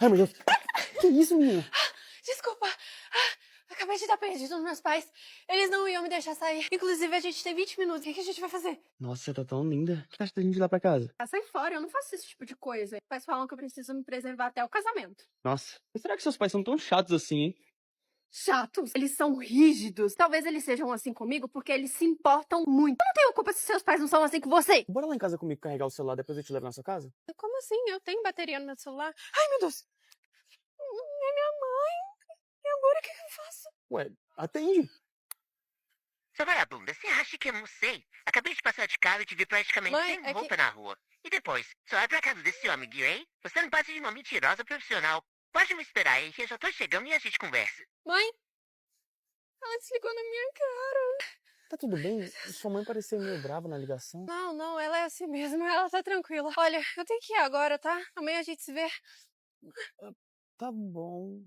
Ai, meu Deus. Que isso, menina? Desculpa. Acabei de dar perdido nos meus pais. Eles não iam me deixar sair. Inclusive, a gente tem 20 minutos. O que a gente vai fazer? Nossa, você tá tão linda. O que acha da gente ir lá pra casa? Sai fora, eu não faço esse tipo de coisa. Os pais falam que eu preciso me preservar até o casamento. Nossa, mas será que seus pais são tão chatos assim, hein? Chatos, eles são rígidos. Talvez eles sejam assim comigo porque eles se importam muito. Eu não tenho culpa se seus pais não são assim com você. Bora lá em casa comigo carregar o celular, depois eu te levo na sua casa? Como assim? Eu tenho bateria no meu celular. Ai, meu Deus. É minha mãe. E agora o que eu faço? Ué, atende. Seu vagabunda, você acha que eu não sei? Acabei de passar de carro e te vi praticamente Mãe, sem é roupa que... na rua. E depois, só vai pra casa desse homem gay? Você não passa de uma mentirosa profissional. Pode me esperar aí que eu já tô chegando e a gente conversa. Mãe? Ela desligou na minha cara. Tá tudo bem? Sua mãe parecia meio brava na ligação. Não, ela é assim mesmo. Ela tá tranquila. Olha, eu tenho que ir agora, tá? Amanhã a gente se vê. Tá bom.